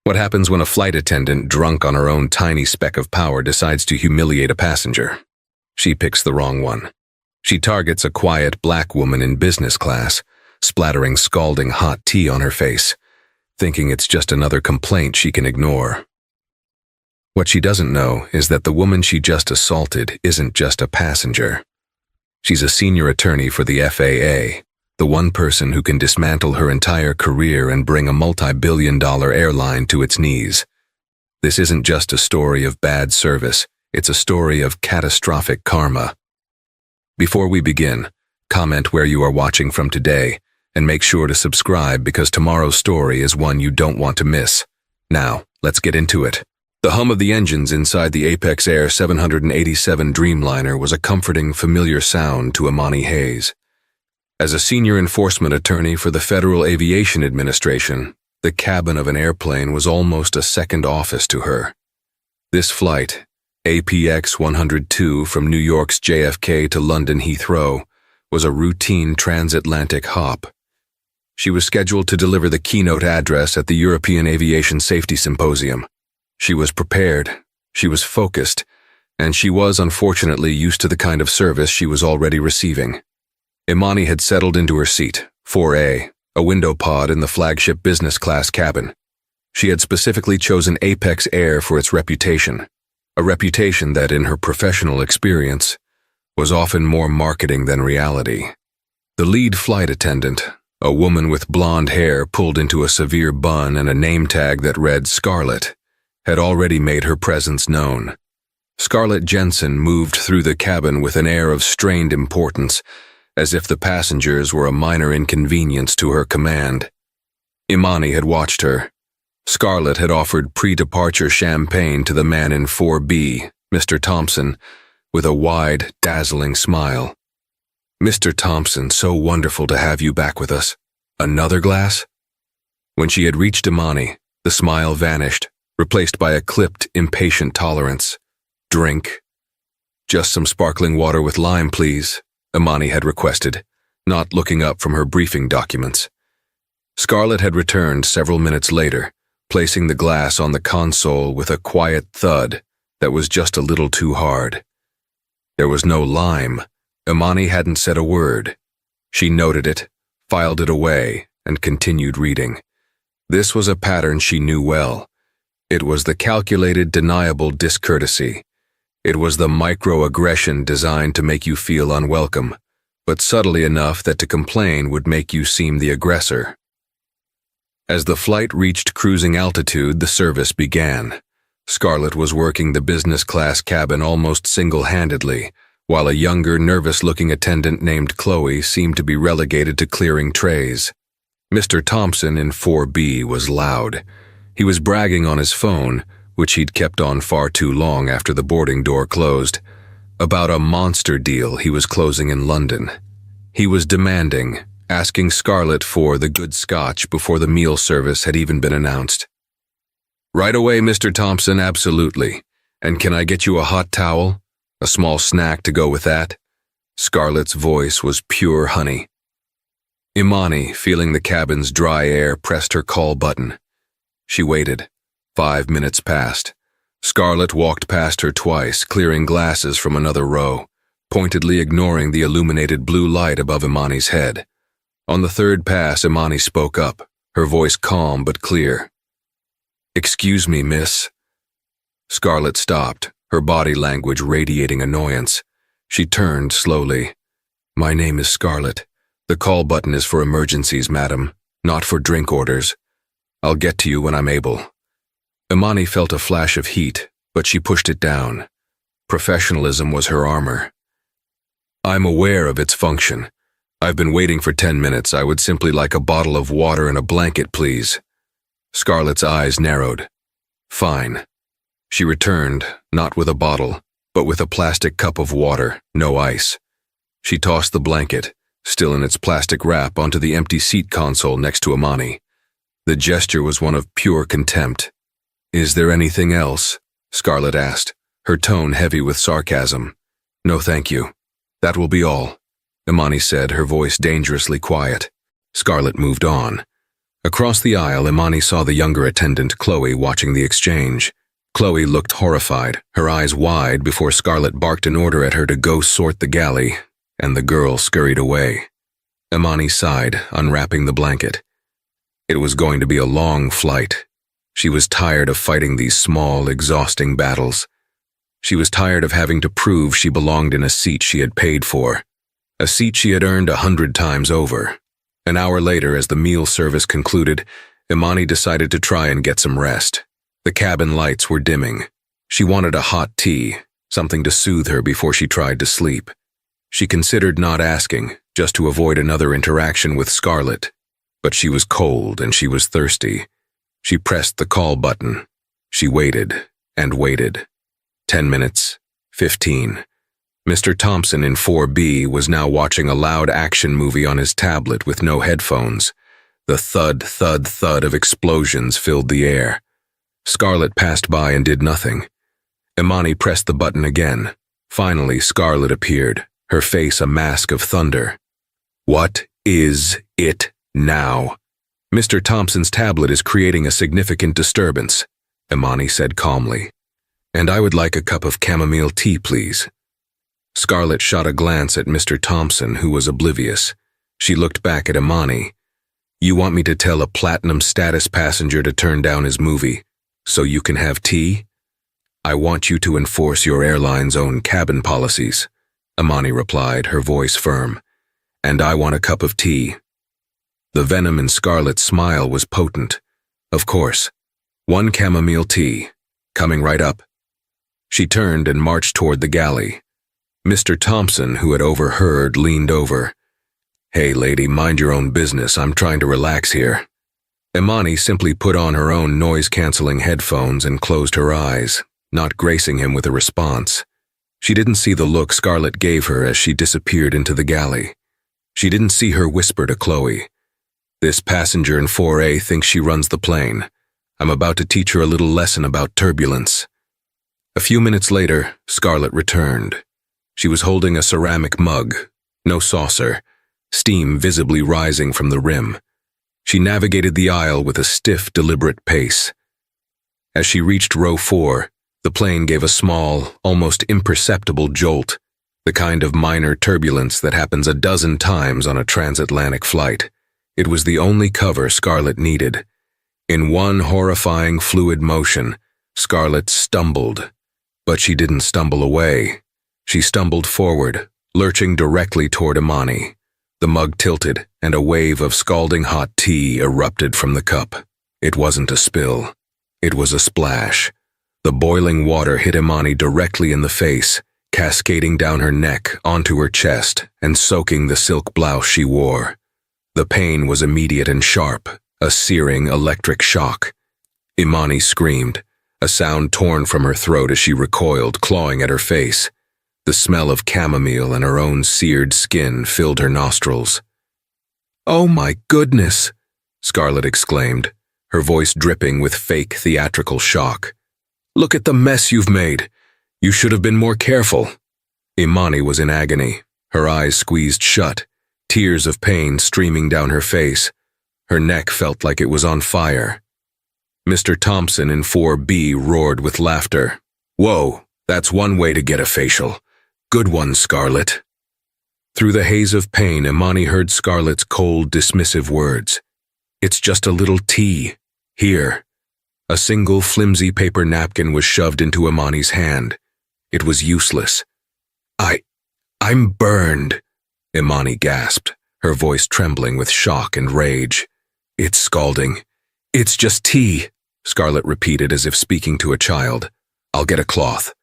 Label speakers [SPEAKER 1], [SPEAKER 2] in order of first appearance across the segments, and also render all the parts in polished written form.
[SPEAKER 1] What happens when a flight attendant, drunk on her own tiny speck of power, decides to humiliate a passenger? She picks the wrong one. She targets a quiet black woman in business class, splattering scalding hot tea on her face, thinking it's just another complaint she can ignore. What she doesn't know is that the woman she just assaulted isn't just a passenger. She's a senior attorney for the FAA, the one person who can dismantle her entire career and bring a multi-billion-dollar airline to its knees. This isn't just a story of bad service, it's a story of catastrophic karma. Before we begin, comment where you are watching from today, and make sure to subscribe because tomorrow's story is one you don't want to miss. Now, let's get into it. The hum of the engines inside the Apex Air 787 Dreamliner was a comforting, familiar sound to Imani Hayes. As a senior enforcement attorney for the Federal Aviation Administration, the cabin of an airplane was almost a second office to her. This flight, APX 102 from New York's JFK to London Heathrow, was a routine transatlantic hop. She was scheduled to deliver the keynote address at the European Aviation Safety Symposium. She was prepared, she was focused, and she was unfortunately used to the kind of service she was already receiving. Imani had settled into her seat, 4A, a window pod in the flagship business class cabin. She had specifically chosen Apex Air for its reputation, a reputation that, in her professional experience, was often more marketing than reality. The lead flight attendant, a woman with blonde hair pulled into a severe bun and a name tag that read Scarlett, had already made her presence known. Scarlett Jensen moved through the cabin with an air of strained importance, as if the passengers were a minor inconvenience to her command. Imani had watched her. Scarlett had offered pre-departure champagne to the man in 4B, Mr. Thompson, with a wide, dazzling smile. "Mr. Thompson, so wonderful to have you back with us. Another glass?" When she had reached Imani, the smile vanished, replaced by a clipped, impatient tolerance. "Drink." "Just some sparkling water with lime, please," Imani had requested, not looking up from her briefing documents. Scarlett had returned several minutes later, placing the glass on the console with a quiet thud that was just a little too hard. There was no lime. Imani hadn't said a word. She noted it, filed it away, and continued reading. This was a pattern she knew well. It was the calculated, deniable discourtesy. It was the microaggression designed to make you feel unwelcome, but subtly enough that to complain would make you seem the aggressor. As the flight reached cruising altitude, the service began. Scarlett was working the business class cabin almost single-handedly, while a younger, nervous-looking attendant named Chloe seemed to be relegated to clearing trays. Mr. Thompson in 4B was loud. He was bragging on his phone, which he'd kept on far too long after the boarding door closed, about a monster deal he was closing in London. He was demanding, asking Scarlett for the good scotch before the meal service had even been announced. "Right away, Mr. Thompson, absolutely. And can I get you a hot towel? A small snack to go with that?" Scarlett's voice was pure honey. Imani, feeling the cabin's dry air, pressed her call button. She waited. 5 minutes passed. Scarlett walked past her twice, clearing glasses from another row, pointedly ignoring the illuminated blue light above Imani's head. On the third pass, Imani spoke up, her voice calm but clear. "Excuse me, miss." Scarlett stopped, her body language radiating annoyance. She turned slowly. "My name is Scarlett. The call button is for emergencies, madam, not for drink orders. I'll get to you when I'm able." Imani felt a flash of heat, but she pushed it down. Professionalism was her armor. "I'm aware of its function. I've been waiting for 10 minutes. I would simply like a bottle of water and a blanket, please." Scarlett's eyes narrowed. "Fine." She returned, not with a bottle, but with a plastic cup of water, no ice. She tossed the blanket, still in its plastic wrap, onto the empty seat console next to Imani. The gesture was one of pure contempt. "Is there anything else?" Scarlett asked, her tone heavy with sarcasm. "No, thank you. That will be all," Imani said, her voice dangerously quiet. Scarlett moved on. Across the aisle, Imani saw the younger attendant, Chloe, watching the exchange. Chloe looked horrified, her eyes wide before Scarlett barked an order at her to go sort the galley, and the girl scurried away. Imani sighed, unwrapping the blanket. It was going to be a long flight. She was tired of fighting these small, exhausting battles. She was tired of having to prove she belonged in a seat she had paid for, a seat she had earned 100 times over. An hour later, as the meal service concluded, Imani decided to try and get some rest. The cabin lights were dimming. She wanted a hot tea, something to soothe her before she tried to sleep. She considered not asking, just to avoid another interaction with Scarlett. But she was cold and she was thirsty. She pressed the call button. She waited and waited. 10 minutes, 15. Mr. Thompson in 4B was now watching a loud action movie on his tablet with no headphones. The thud, thud, thud of explosions filled the air. Scarlett passed by and did nothing. Imani pressed the button again. Finally, Scarlett appeared, her face a mask of thunder. "What is it now?" "Mr. Thompson's tablet is creating a significant disturbance," Imani said calmly. "And I would like a cup of chamomile tea, please." Scarlett shot a glance at Mr. Thompson, who was oblivious. She looked back at Imani. "You want me to tell a platinum status passenger to turn down his movie, so you can have tea?" "I want you to enforce your airline's own cabin policies," Imani replied, her voice firm. "And I want a cup of tea." The venom in Scarlett's smile was potent. "Of course. 1 chamomile tea. Coming right up." She turned and marched toward the galley. Mr. Thompson, who had overheard, leaned over. "Hey, lady, mind your own business. I'm trying to relax here." Imani simply put on her own noise-canceling headphones and closed her eyes, not gracing him with a response. She didn't see the look Scarlett gave her as she disappeared into the galley. She didn't see her whisper to Chloe. "This passenger in 4A thinks she runs the plane. I'm about to teach her a little lesson about turbulence." A few minutes later, Scarlett returned. She was holding a ceramic mug, no saucer, steam visibly rising from the rim. She navigated the aisle with a stiff, deliberate pace. As she reached row 4, the plane gave a small, almost imperceptible jolt, the kind of minor turbulence that happens a dozen times on a transatlantic flight. It was the only cover Scarlett needed. In one horrifying fluid motion, Scarlett stumbled. But she didn't stumble away. She stumbled forward, lurching directly toward Imani. The mug tilted, and a wave of scalding hot tea erupted from the cup. It wasn't a spill. It was a splash. The boiling water hit Imani directly in the face, cascading down her neck, onto her chest, and soaking the silk blouse she wore. The pain was immediate and sharp, a searing electric shock. Imani screamed, a sound torn from her throat as she recoiled, clawing at her face. The smell of chamomile and her own seared skin filled her nostrils. "Oh my goodness!" Scarlett exclaimed, her voice dripping with fake theatrical shock. "Look at the mess you've made. You should have been more careful." Imani was in agony, her eyes squeezed shut, tears of pain streaming down her face. Her neck felt like it was on fire. Mr. Thompson in 4B roared with laughter. "Whoa, that's one way to get a facial. Good one, Scarlett." Through the haze of pain, Imani heard Scarlett's cold, dismissive words. "It's just a little tea. Here." A single flimsy paper napkin was shoved into Imani's hand. It was useless. I'm burned," Imani gasped, her voice trembling with shock and rage. "It's scalding. It's just tea," Scarlett repeated as if speaking to a child. "I'll get a cloth."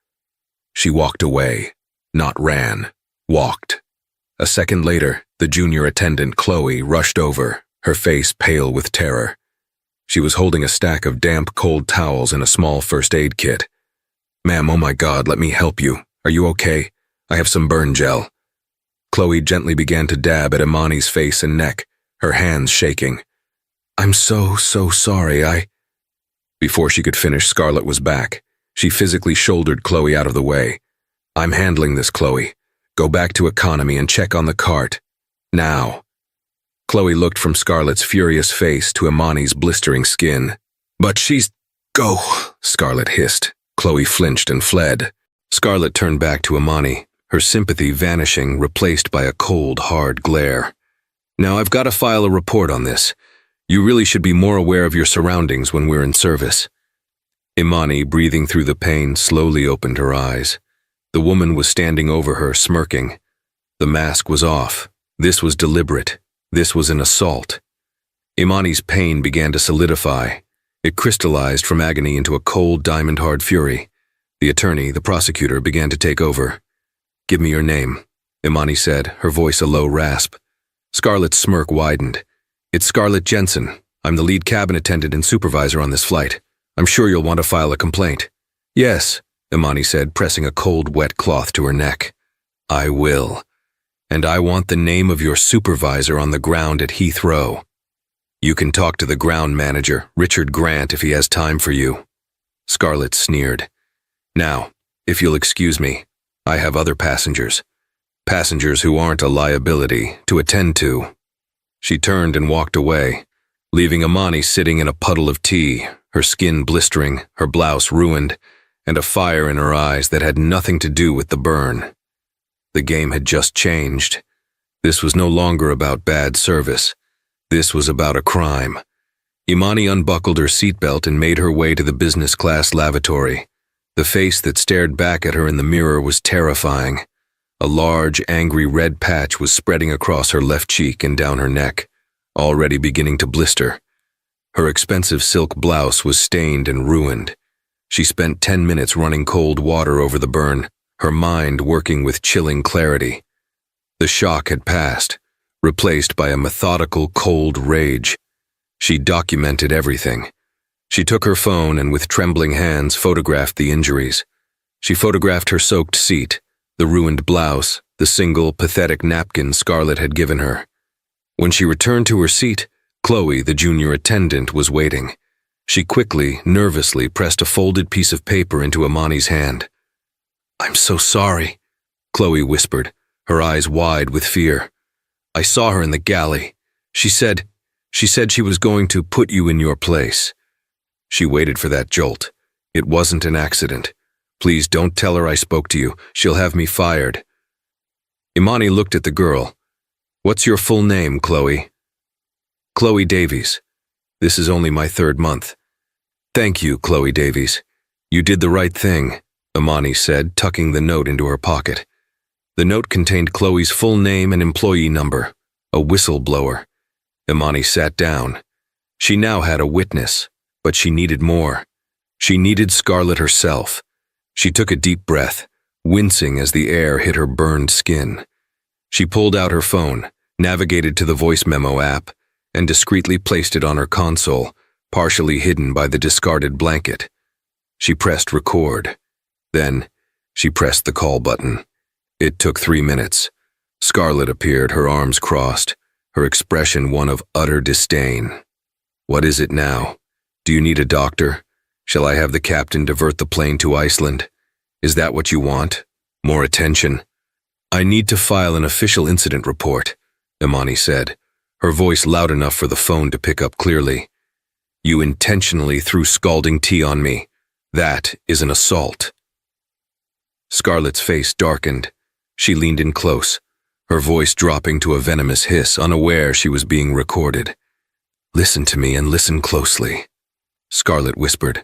[SPEAKER 1] She walked away. Not ran, walked. A second later, the junior attendant, Chloe, rushed over, her face pale with terror. She was holding a stack of damp, cold towels and a small first aid kit. "Ma'am, oh my God, let me help you. Are you okay? I have some burn gel." Chloe gently began to dab at Imani's face and neck, her hands shaking. "I'm so sorry, Before she could finish, Scarlett was back. She physically shouldered Chloe out of the way. "I'm handling this, Chloe. Go back to economy and check on the cart. Now." Chloe looked from Scarlett's furious face to Imani's blistering skin. "But she's—" "Go," Scarlett hissed. Chloe flinched and fled. Scarlett turned back to Imani, her sympathy vanishing, replaced by a cold, hard glare. "Now I've got to file a report on this. You really should be more aware of your surroundings when we're in service." Imani, breathing through the pain, slowly opened her eyes. The woman was standing over her, smirking. The mask was off. This was deliberate. This was an assault. Imani's pain began to solidify. It crystallized from agony into a cold, diamond-hard fury. The attorney, the prosecutor, began to take over. "Give me your name," Imani said, her voice a low rasp. Scarlett's smirk widened. "It's Scarlett Jensen. I'm the lead cabin attendant and supervisor on this flight. I'm sure you'll want to file a complaint." "Yes," Imani said, pressing a cold, wet cloth to her neck. "I will. And I want the name of your supervisor on the ground at Heathrow. You can talk to the ground manager, Richard Grant, if he has time for you." Scarlett sneered. "Now, if you'll excuse me, I have other passengers. Passengers who aren't a liability to attend to." She turned and walked away, leaving Imani sitting in a puddle of tea, her skin blistering, her blouse ruined, and a fire in her eyes that had nothing to do with the burn. The game had just changed. This was no longer about bad service. This was about a crime. Imani unbuckled her seatbelt and made her way to the business-class lavatory. The face that stared back at her in the mirror was terrifying. A large, angry red patch was spreading across her left cheek and down her neck, already beginning to blister. Her expensive silk blouse was stained and ruined. She spent 10 minutes running cold water over the burn, her mind working with chilling clarity. The shock had passed, replaced by a methodical, cold rage. She documented everything. She took her phone and with trembling hands photographed the injuries. She photographed her soaked seat, the ruined blouse, the single, pathetic napkin Scarlett had given her. When she returned to her seat, Chloe, the junior attendant, was waiting. She quickly, nervously pressed a folded piece of paper into Imani's hand. "I'm so sorry," Chloe whispered, her eyes wide with fear. "I saw her in the galley. She said she was going to put you in your place." She waited for that jolt. "It wasn't an accident. Please don't tell her I spoke to you. She'll have me fired." Imani looked at the girl. "What's your full name, Chloe?" "Chloe Davies. This is only my 3rd month." "Thank you, Chloe Davies. You did the right thing," Imani said, tucking the note into her pocket. The note contained Chloe's full name and employee number, a whistleblower. Imani sat down. She now had a witness, but she needed more. She needed Scarlett herself. She took a deep breath, wincing as the air hit her burned skin. She pulled out her phone, navigated to the voice memo app, and discreetly placed it on her console, partially hidden by the discarded blanket. She pressed record. Then, she pressed the call button. It took 3 minutes. Scarlett appeared, her arms crossed, her expression one of utter disdain. "What is it now? Do you need a doctor? Shall I have the captain divert the plane to Iceland? Is that what you want? More attention?" "I need to file an official incident report," Imani said, her voice loud enough for the phone to pick up clearly. "You intentionally threw scalding tea on me. That is an assault." Scarlett's face darkened. She leaned in close, her voice dropping to a venomous hiss, unaware she was being recorded. "Listen to me and listen closely," Scarlett whispered.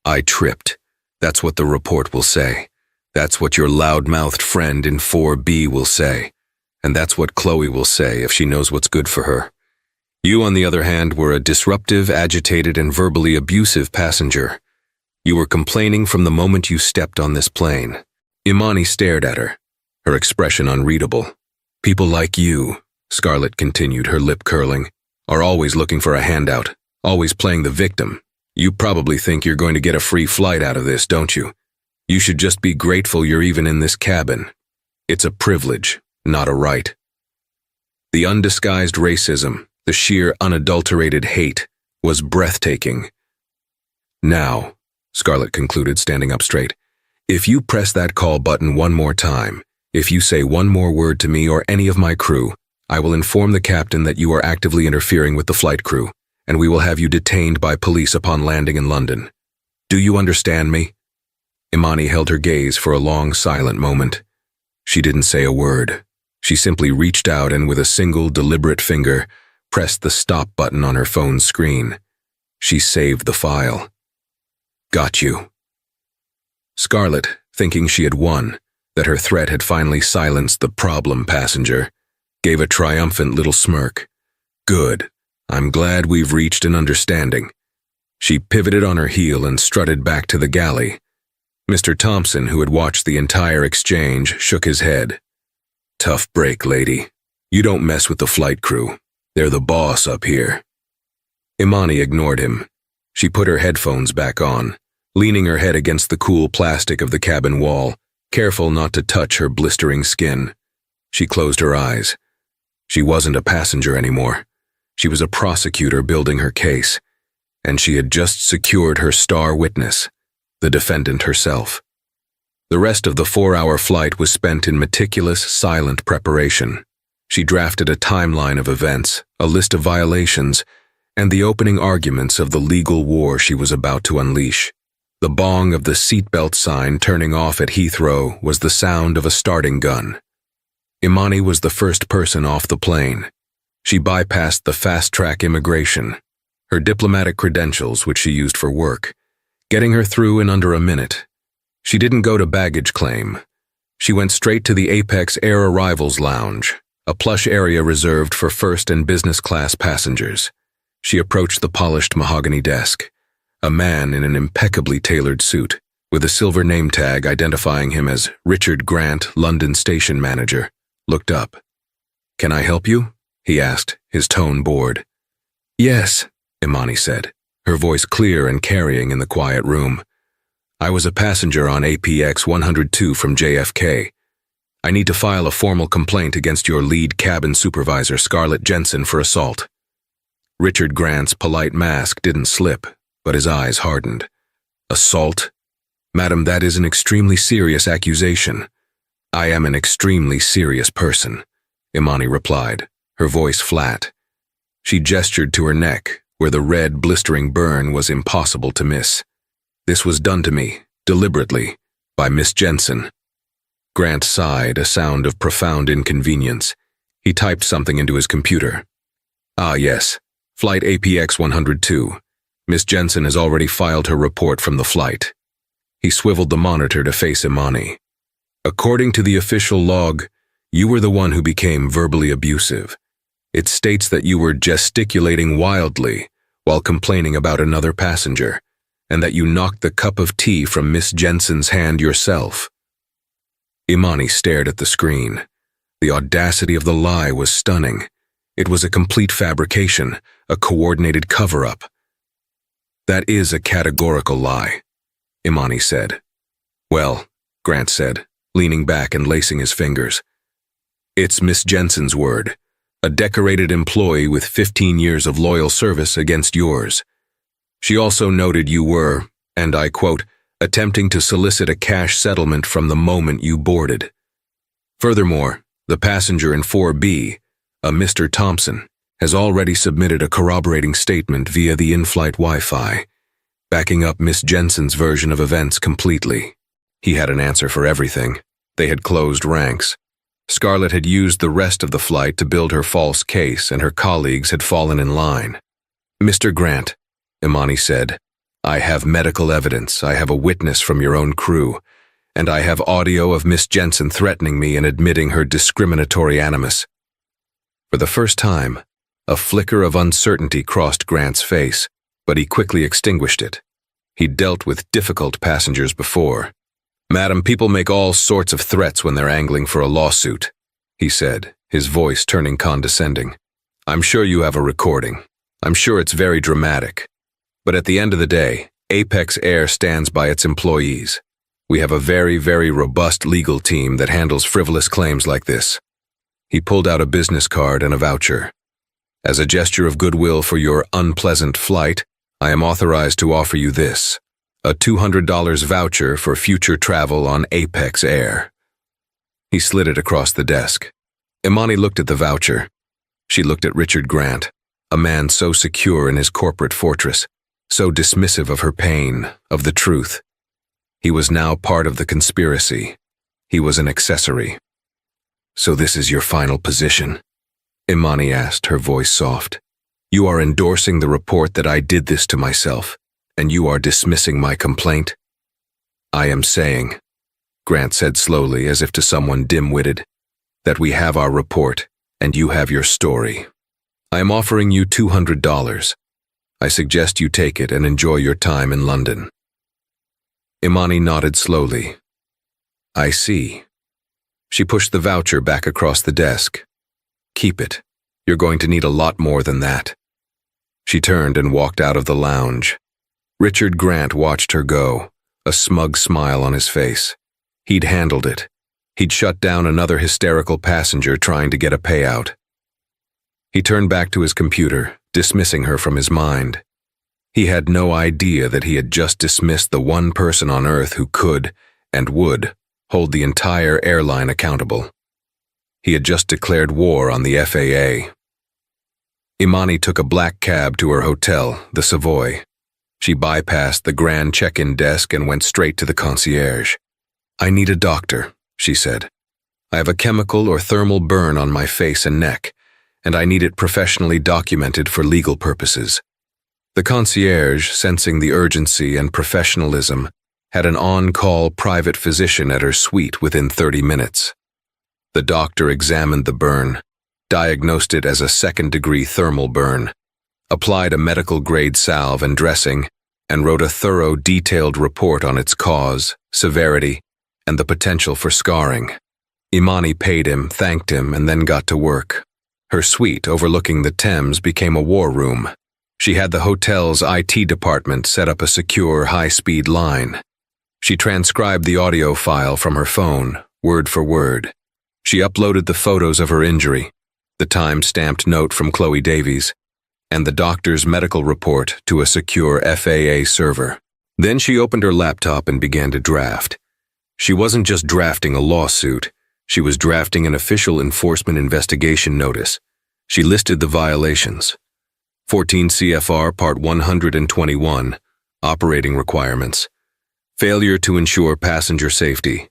[SPEAKER 1] "I tripped. That's what the report will say. That's what your loud-mouthed friend in 4B will say. And that's what Chloe will say if she knows what's good for her. You, on the other hand, were a disruptive, agitated, and verbally abusive passenger. You were complaining from the moment you stepped on this plane." Imani stared at her, her expression unreadable. "People like you," Scarlett continued, her lip curling, "are always looking for a handout, always playing the victim. You probably think you're going to get a free flight out of this, don't you? You should just be grateful you're even in this cabin. It's a privilege, not a right." The undisguised racism, the sheer unadulterated hate, was breathtaking. "Now," Scarlett concluded, standing up straight, "if you press that call button one more time, if you say one more word to me or any of my crew, I will inform the captain that you are actively interfering with the flight crew, and we will have you detained by police upon landing in London. Do you understand me?" Imani held her gaze for a long, silent moment. She didn't say a word. She simply reached out and with a single, deliberate finger, pressed the stop button on her phone's screen. She saved the file. "Got you." Scarlett, thinking she had won, that her threat had finally silenced the problem passenger, gave a triumphant little smirk. "Good. I'm glad we've reached an understanding." She pivoted on her heel and strutted back to the galley. Mr. Thompson, who had watched the entire exchange, shook his head. "Tough break, lady. You don't mess with the flight crew. They're the boss up here." Imani ignored him. She put her headphones back on, leaning her head against the cool plastic of the cabin wall, careful not to touch her blistering skin. She closed her eyes. She wasn't a passenger anymore. She was a prosecutor building her case, and she had just secured her star witness, the defendant herself. The rest of the 4-hour flight was spent in meticulous, silent preparation. She drafted a timeline of events, a list of violations, and the opening arguments of the legal war she was about to unleash. The bong of the seatbelt sign turning off at Heathrow was the sound of a starting gun. Imani was the first person off the plane. She bypassed the fast-track immigration, her diplomatic credentials, which she used for work, getting her through in under a minute. She didn't go to baggage claim. She went straight to the Apex Air Arrivals Lounge, a plush area reserved for first and business class passengers. She approached the polished mahogany desk. A man in an impeccably tailored suit, with a silver name tag identifying him as Richard Grant, London Station Manager, looked up. "Can I help you?" he asked, his tone bored. "Yes," Imani said, her voice clear and carrying in the quiet room. "I was a passenger on APX 102 from JFK. I need to file a formal complaint against your lead cabin supervisor, Scarlett Jensen, for assault." Richard Grant's polite mask didn't slip, but his eyes hardened. "Assault? Madam, that is an extremely serious accusation." "I am an extremely serious person," Imani replied, her voice flat. She gestured to her neck, where the red, blistering burn was impossible to miss. "This was done to me, deliberately, by Miss Jensen." Grant sighed, a sound of profound inconvenience. He typed something into his computer. "Ah, yes. Flight APX 102. Miss Jensen has already filed her report from the flight." He swiveled the monitor to face Imani. "According to the official log, you were the one who became verbally abusive. It states that you were gesticulating wildly while complaining about another passenger, and that you knocked the cup of tea from Miss Jensen's hand yourself." Imani stared at the screen. The audacity of the lie was stunning. It was a complete fabrication, a coordinated cover-up. "That is a categorical lie," Imani said. "Well," Grant said, leaning back and lacing his fingers, "it's Miss Jensen's word, a decorated employee with 15 years of loyal service against yours. She also noted you were, and I quote, attempting to solicit a cash settlement from the moment you boarded. Furthermore, the passenger in 4B, a Mr. Thompson, has already submitted a corroborating statement via the in-flight Wi-Fi, backing up Miss Jensen's version of events completely." He had an answer for everything. They had closed ranks. Scarlett had used the rest of the flight to build her false case, and her colleagues had fallen in line. "Mr. Grant," Imani said, "I have medical evidence, I have a witness from your own crew, and I have audio of Miss Jensen threatening me and admitting her discriminatory animus." For the first time, a flicker of uncertainty crossed Grant's face, but he quickly extinguished it. He'd dealt with difficult passengers before. "Madam, people make all sorts of threats when they're angling for a lawsuit," he said, his voice turning condescending. "I'm sure you have a recording. I'm sure it's very dramatic. But at the end of the day, Apex Air stands by its employees. We have a very, very robust legal team that handles frivolous claims like this." He pulled out a business card and a voucher. "As a gesture of goodwill for your unpleasant flight, I am authorized to offer you this, a $200 voucher for future travel on Apex Air." He slid it across the desk. Imani looked at the voucher, She looked at Richard Grant, a man so secure in his corporate fortress, so dismissive of her pain, of the truth. He was now part of the conspiracy. He was an accessory. "So this is your final position?" Imani asked, her voice soft. "You are endorsing the report that I did this to myself, and you are dismissing my complaint?" "I am saying," Grant said slowly, as if to someone dim-witted, "that we have our report, and you have your story. I am offering you $200. I suggest you take it and enjoy your time in London." Imani nodded slowly. "I see." She pushed the voucher back across the desk. "Keep it. You're going to need a lot more than that." She turned and walked out of the lounge. Richard Grant watched her go, a smug smile on his face. He'd handled it. He'd shut down another hysterical passenger trying to get a payout. He turned back to his computer, dismissing her from his mind. He had no idea that he had just dismissed the one person on Earth who could, and would, hold the entire airline accountable. He had just declared war on the FAA. Imani took a black cab to her hotel, the Savoy. She bypassed the grand check-in desk and went straight to the concierge. "I need a doctor," she said. "I have a chemical or thermal burn on my face and neck, and I need it professionally documented for legal purposes." The concierge, sensing the urgency and professionalism, had an on-call private physician at her suite within 30 minutes. The doctor examined the burn, diagnosed it as a second-degree thermal burn, applied a medical-grade salve and dressing, and wrote a thorough, detailed report on its cause, severity, and the potential for scarring. Imani paid him, thanked him, and then got to work. Her suite overlooking the Thames became a war room. She had the hotel's IT department set up a secure, high-speed line. She transcribed the audio file from her phone, word for word. She uploaded the photos of her injury, the time-stamped note from Chloe Davies, and the doctor's medical report to a secure FAA server. Then she opened her laptop and began to draft. She wasn't just drafting a lawsuit. She was drafting an official enforcement investigation notice. She listed the violations. 14 CFR Part 121, Operating Requirements. Failure to ensure passenger safety.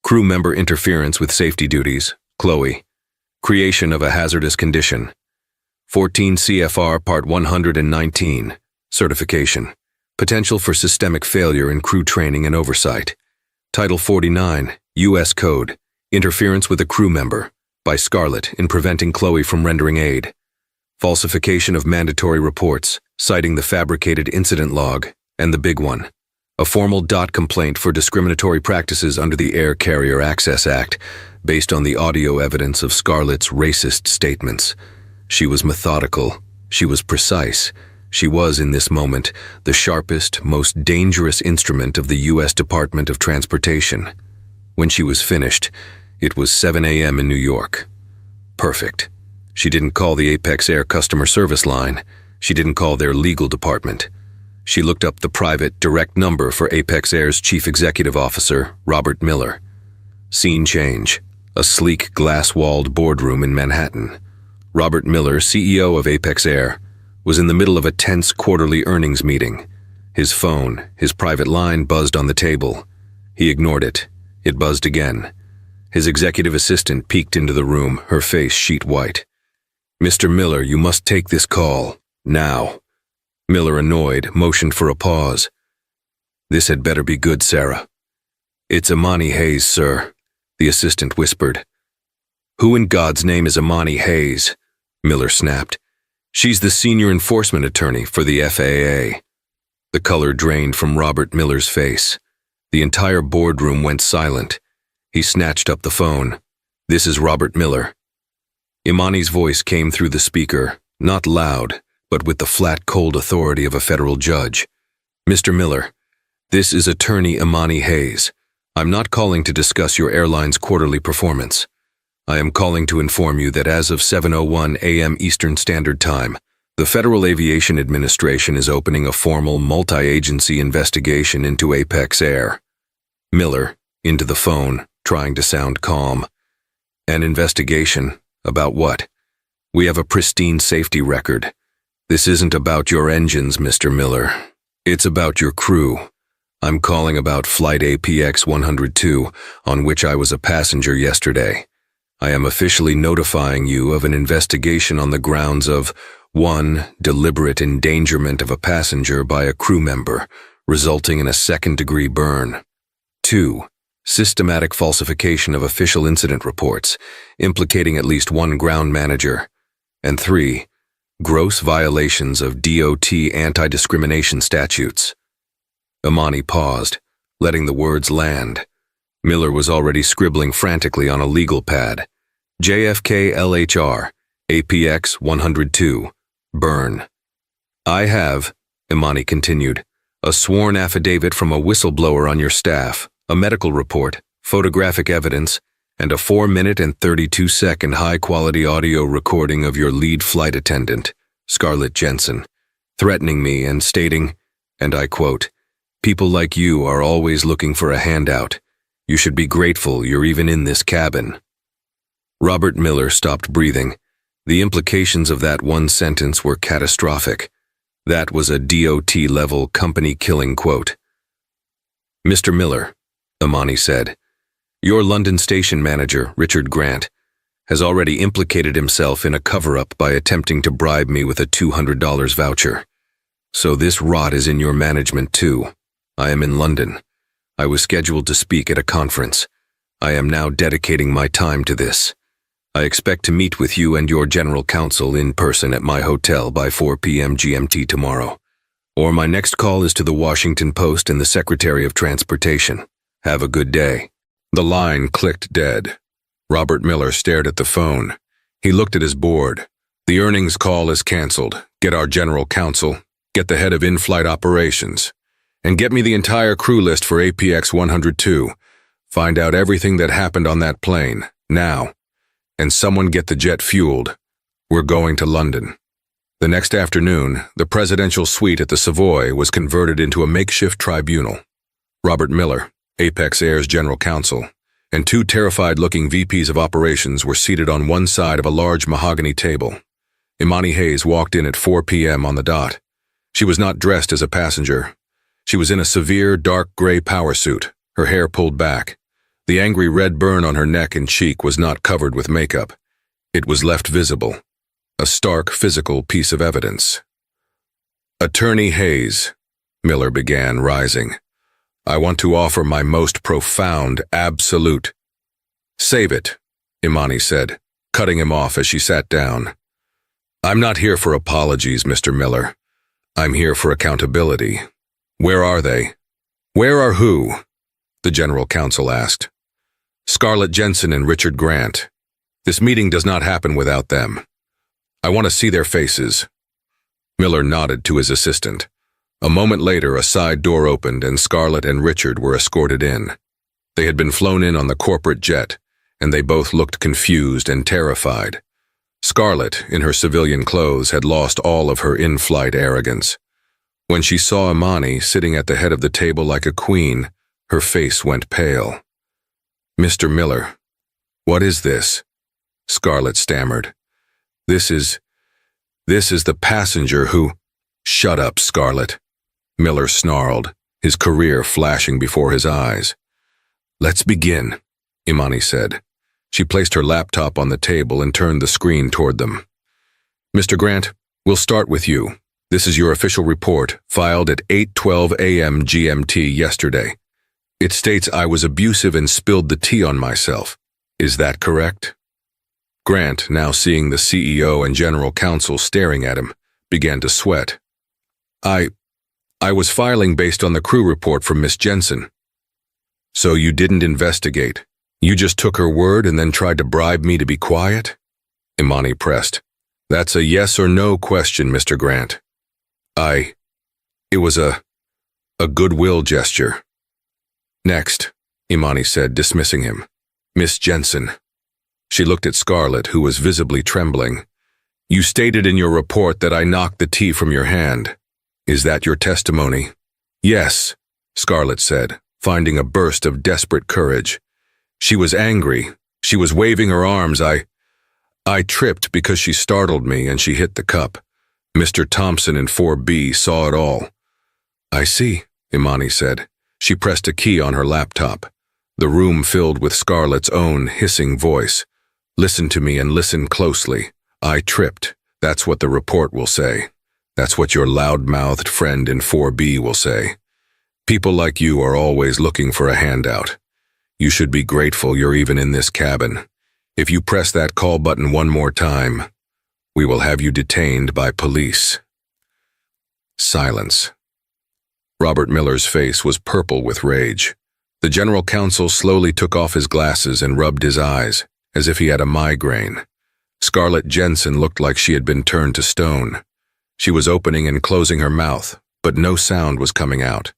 [SPEAKER 1] Crew member interference with safety duties, Chloe. Creation of a hazardous condition. 14 CFR Part 119, Certification. Potential for systemic failure in crew training and oversight. Title 49, U.S. Code. Interference with a crew member, by Scarlett in preventing Chloe from rendering aid. Falsification of mandatory reports, citing the fabricated incident log, and the big one. A formal DOT complaint for discriminatory practices under the Air Carrier Access Act, based on the audio evidence of Scarlett's racist statements. She was methodical. She was precise. She was, in this moment, the sharpest, most dangerous instrument of the U.S. Department of Transportation. When she was finished, it was 7 a.m. in New York. Perfect. She didn't call the Apex Air customer service line. She didn't call their legal department. She looked up the private, direct number for Apex Air's chief executive officer, Robert Miller. Scene change. A sleek, glass-walled boardroom in Manhattan. Robert Miller, CEO of Apex Air, was in the middle of a tense quarterly earnings meeting. His phone, his private line, buzzed on the table. He ignored it. It buzzed again. His executive assistant peeked into the room, her face sheet white. "Mr. Miller, you must take this call. Now." Miller, annoyed, motioned for a pause. "This had better be good, Sarah." "It's Imani Hayes, sir," the assistant whispered. "Who in God's name is Imani Hayes?" Miller snapped. "She's the senior enforcement attorney for the FAA." The color drained from Robert Miller's face. The entire boardroom went silent. He snatched up the phone. "This is Robert Miller." Imani's voice came through the speaker, not loud, but with the flat, cold authority of a federal judge. "Mr. Miller, this is attorney Imani Hayes. I'm not calling to discuss your airline's quarterly performance. I am calling to inform you that as of 7:01 a.m. Eastern Standard Time, the Federal Aviation Administration is opening a formal multi-agency investigation into Apex Air." Miller, into the phone, trying to sound calm. "An investigation? About what?" We have a pristine safety record. This isn't about your engines, Mr. Miller. It's about your crew. I'm calling about Flight APX 102, on which I was a passenger yesterday. I am officially notifying you of an investigation on the grounds of 1. Deliberate endangerment of a passenger by a crew member, resulting in a second-degree burn. 2. Systematic falsification of official incident reports, implicating at least one ground manager. And 3. Gross violations of DOT anti-discrimination statutes. Imani paused, letting the words land. Miller was already scribbling frantically on a legal pad. JFK LHR, APX 102, burn. I have, Imani continued, a sworn affidavit from a whistleblower on your staff, a medical report, photographic evidence, and a 4-minute and 32-second high-quality audio recording of your lead flight attendant, Scarlett Jensen, threatening me and stating, and I quote, "People like you are always looking for a handout. You should be grateful you're even in this cabin." Robert Miller stopped breathing. The implications of that one sentence were catastrophic. That was a DOT-level company-killing quote. "Mr. Miller," Imani said, "your London station manager, Richard Grant, has already implicated himself in a cover-up by attempting to bribe me with a $200 voucher. So this rot is in your management too. I am in London. I was scheduled to speak at a conference. I am now dedicating my time to this. I expect to meet with you and your general counsel in person at my hotel by 4 p.m. GMT tomorrow. Or my next call is to the Washington Post and the Secretary of Transportation. Have a good day." The line clicked dead. Robert Miller stared at the phone. He looked at his board. "The earnings call is canceled. Get our general counsel. Get the head of in-flight operations. And get me the entire crew list for APX 102. Find out everything that happened on that plane, now. And someone get the jet fueled. We're going to London." The next afternoon, the presidential suite at the Savoy was converted into a makeshift tribunal. Robert Miller, Apex Air's general counsel, and 2 terrified-looking VPs of operations were seated on one side of a large mahogany table. Imani Hayes walked in at 4 p.m. on the dot. She was not dressed as a passenger. She was in a severe, dark gray power suit, her hair pulled back. The angry red burn on her neck and cheek was not covered with makeup. It was left visible, a stark physical piece of evidence. "Attorney Hayes," Miller began, rising, "I want to offer my most profound, absolute—" "Save it," Imani said, cutting him off as she sat down. "I'm not here for apologies, Mr. Miller. I'm here for accountability. Where are they?" "Where are who?" the general counsel asked. "Scarlett Jensen and Richard Grant. This meeting does not happen without them. I want to see their faces." Miller nodded to his assistant. A moment later, a side door opened and Scarlett and Richard were escorted in. They had been flown in on the corporate jet, and they both looked confused and terrified. Scarlett, in her civilian clothes, had lost all of her in-flight arrogance. When she saw Imani sitting at the head of the table like a queen, her face went pale. "Mr. Miller, what is this?" Scarlett stammered. This is the passenger who—" "Shut up, Scarlett," Miller snarled, his career flashing before his eyes. "Let's begin," Imani said. She placed her laptop on the table and turned the screen toward them. "Mr. Grant, we'll start with you. This is your official report, filed at 8:12 a.m. GMT yesterday. It states I was abusive and spilled the tea on myself. Is that correct?" Grant, now seeing the CEO and general counsel staring at him, began to sweat. I was filing based on the crew report from Miss Jensen." "So you didn't investigate? You just took her word and then tried to bribe me to be quiet?" Imani pressed. "That's a yes or no question, Mr. Grant." It was a goodwill gesture." "Next," Imani said, dismissing him. "Miss Jensen." She looked at Scarlett, who was visibly trembling. "You stated in your report that I knocked the tea from your hand. Is that your testimony?" "Yes," Scarlett said, finding a burst of desperate courage. She was angry. She was waving her arms. I tripped because she startled me and she hit the cup. Mr. Thompson in 4B saw it all. I see, Imani said. She pressed a key on her laptop. The room filled with Scarlett's own hissing voice. Listen to me and listen closely. I tripped. That's what the report will say. That's what your loud-mouthed friend in 4B will say. People like you are always looking for a handout. You should be grateful you're even in this cabin. If you press that call button one more time, we will have you detained by police. Silence. Robert Miller's face was purple with rage. The general counsel slowly took off his glasses and rubbed his eyes, as if he had a migraine. Scarlett Jensen looked like she had been turned to stone. She was opening and closing her mouth, but no sound was coming out.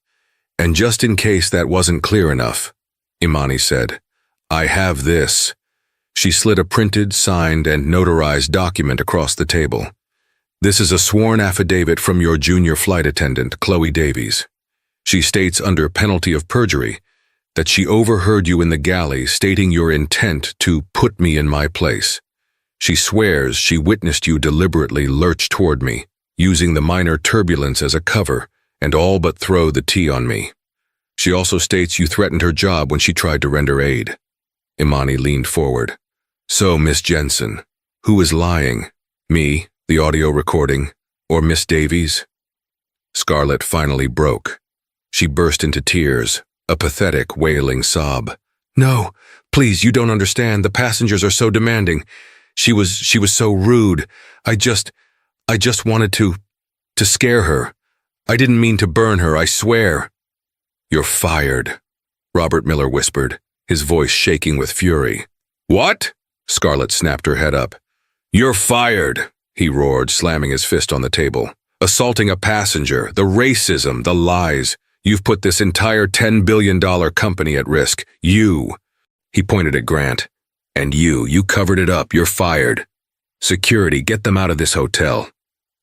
[SPEAKER 1] And just in case that wasn't clear enough, Imani said, I have this. She slid a printed, signed, and notarized document across the table. This is a sworn affidavit from your junior flight attendant, Chloe Davies. She states under penalty of perjury that she overheard you in the galley stating your intent to put me in my place. She swears she witnessed you deliberately lurch toward me, using the minor turbulence as a cover, and all but throw the tea on me. She also states you threatened her job when she tried to render aid. Imani leaned forward. So, Miss Jensen, who is lying? Me, the audio recording, or Miss Davies? Scarlett finally broke. She burst into tears, a pathetic, wailing sob. No, please, you don't understand. The passengers are so demanding. She was so rude. I just wanted to scare her. I didn't mean to burn her, I swear. You're fired, Robert Miller whispered, his voice shaking with fury. What? Scarlett snapped her head up. You're fired, he roared, slamming his fist on the table. Assaulting a passenger, the racism, the lies. You've put this entire $10 billion company at risk. You. He pointed at Grant. And you covered it up. You're fired. Security, get them out of this hotel.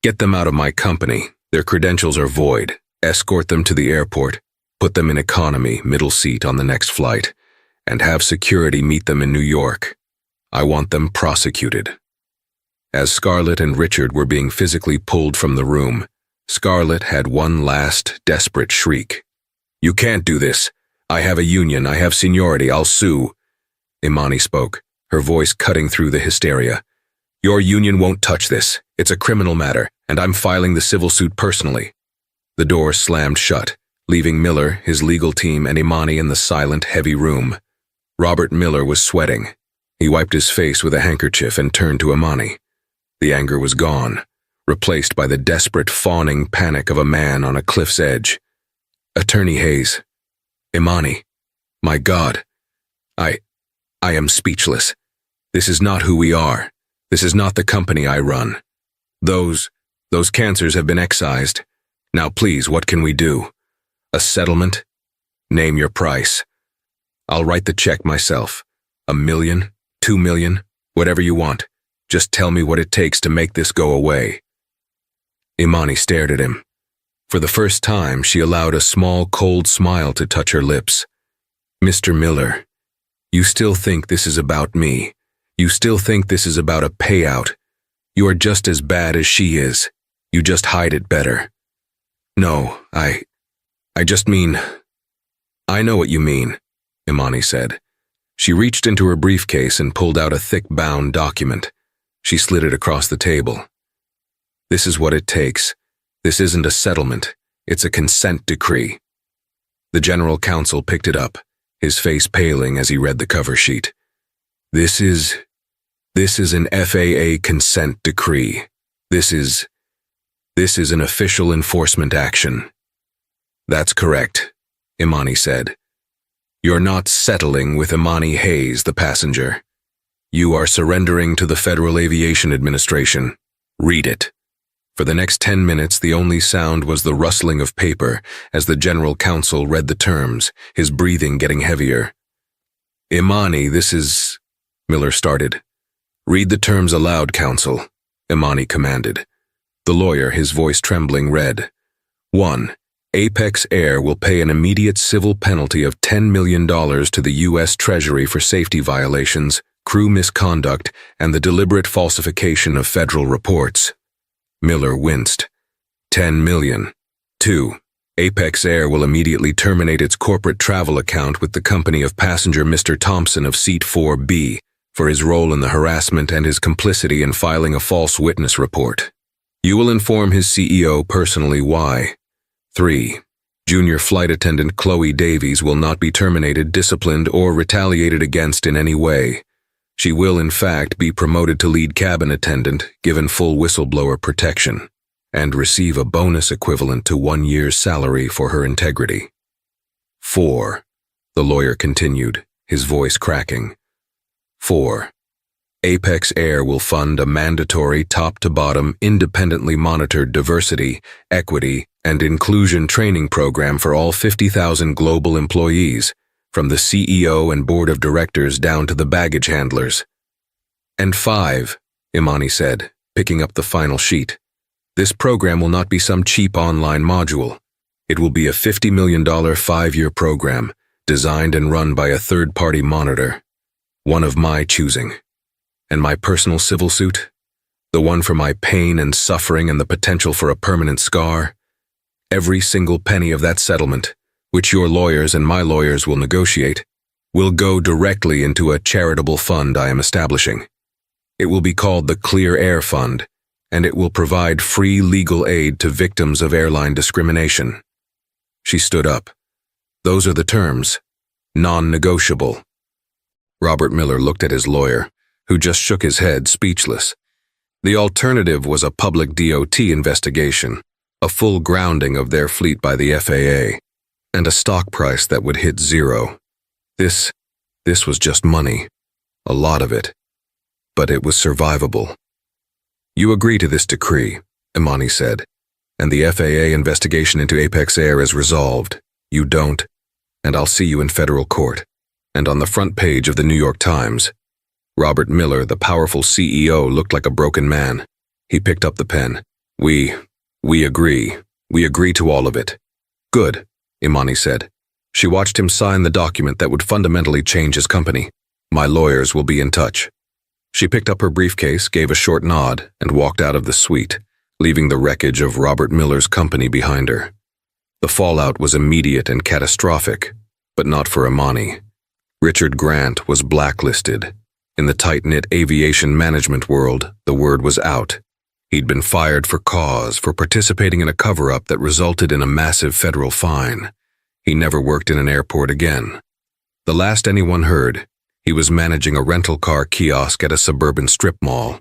[SPEAKER 1] Get them out of my company. Their credentials are void. Escort them to the airport. Put them in economy, middle seat on the next flight. And have security meet them in New York. I want them prosecuted. As Scarlett and Richard were being physically pulled from the room, Scarlett had one last, desperate shriek. You can't do this. I have a union. I have seniority. I'll sue. Imani spoke, her voice cutting through the hysteria. Your union won't touch this. It's a criminal matter, and I'm filing the civil suit personally. The door slammed shut, leaving Miller, his legal team, and Imani in the silent, heavy room. Robert Miller was sweating. He wiped his face with a handkerchief and turned to Imani. The anger was gone, replaced by the desperate, fawning panic of a man on a cliff's edge. Attorney Hayes. Imani. My God. I am speechless. This is not who we are. This is not the company I run. Those cancers have been excised. Now please, what can we do? A settlement? Name your price. I'll write the check myself. $1 million? $2 million? Whatever you want. Just tell me what it takes to make this go away. Imani stared at him. For the first time, she allowed a small, cold smile to touch her lips. Mr. Miller, you still think this is about me. You still think this is about a payout. You are just as bad as she is. You just hide it better. No, I just mean... I know what you mean, Imani said. She reached into her briefcase and pulled out a thick bound document. She slid it across the table. This is what it takes. This isn't a settlement. It's a consent decree. The general counsel picked it up, his face paling as he read the cover sheet. This is an FAA consent decree. This is an official enforcement action. That's correct, Imani said. You're not settling with Imani Hayes, the passenger. You are surrendering to the Federal Aviation Administration. Read it. For the next 10 minutes, the only sound was the rustling of paper as the general counsel read the terms, his breathing getting heavier. Imani, this is... Miller started. Read the terms aloud, counsel, Imani commanded. The lawyer, his voice trembling, read. 1. Apex Air will pay an immediate civil penalty of $10 million to the U.S. Treasury for safety violations, crew misconduct, and the deliberate falsification of federal reports. Miller winced. 10 million. 2. Apex Air will immediately terminate its corporate travel account with the company of passenger Mr. Thompson of Seat 4B for his role in the harassment and his complicity in filing a false witness report. You will inform his CEO personally why. 3. Junior flight attendant Chloe Davies will not be terminated, disciplined, or retaliated against in any way. She will, in fact, be promoted to lead cabin attendant, given full whistleblower protection, and receive a bonus equivalent to 1 year's salary for her integrity. 4. The lawyer continued, his voice cracking. 4. Apex Air will fund a mandatory top-to-bottom, independently monitored diversity, equity, and inclusion training program for all 50,000 global employees, from the CEO and board of directors down to the baggage handlers. And 5, Imani said, picking up the final sheet. This program will not be some cheap online module. It will be a $50 million 5-year program, designed and run by a third-party monitor, one of my choosing. And my personal civil suit? The one for my pain and suffering and the potential for a permanent scar? Every single penny of that settlement, which your lawyers and my lawyers will negotiate, will go directly into a charitable fund I am establishing. It will be called the Clear Air Fund, and it will provide free legal aid to victims of airline discrimination. She stood up. Those are the terms. Non-negotiable. Robert Miller looked at his lawyer, who just shook his head, speechless. The alternative was a public DOT investigation, a full grounding of their fleet by the FAA, and a stock price that would hit zero. This was just money, a lot of it, but it was survivable. You agree to this decree, Imani said, and the FAA investigation into Apex Air is resolved. You don't, and I'll see you in federal court, and on the front page of the New York Times. Robert Miller, the powerful CEO, looked like a broken man. He picked up the pen. We agree. We agree to all of it. Good, Imani said. She watched him sign the document that would fundamentally change his company. My lawyers will be in touch. She picked up her briefcase, gave a short nod, and walked out of the suite, leaving the wreckage of Robert Miller's company behind her. The fallout was immediate and catastrophic, but not for Imani. Richard Grant was blacklisted. In the tight-knit aviation management world, the word was out. He'd been fired for cause for participating in a cover-up that resulted in a massive federal fine. He never worked in an airport again. The last anyone heard, he was managing a rental car kiosk at a suburban strip mall.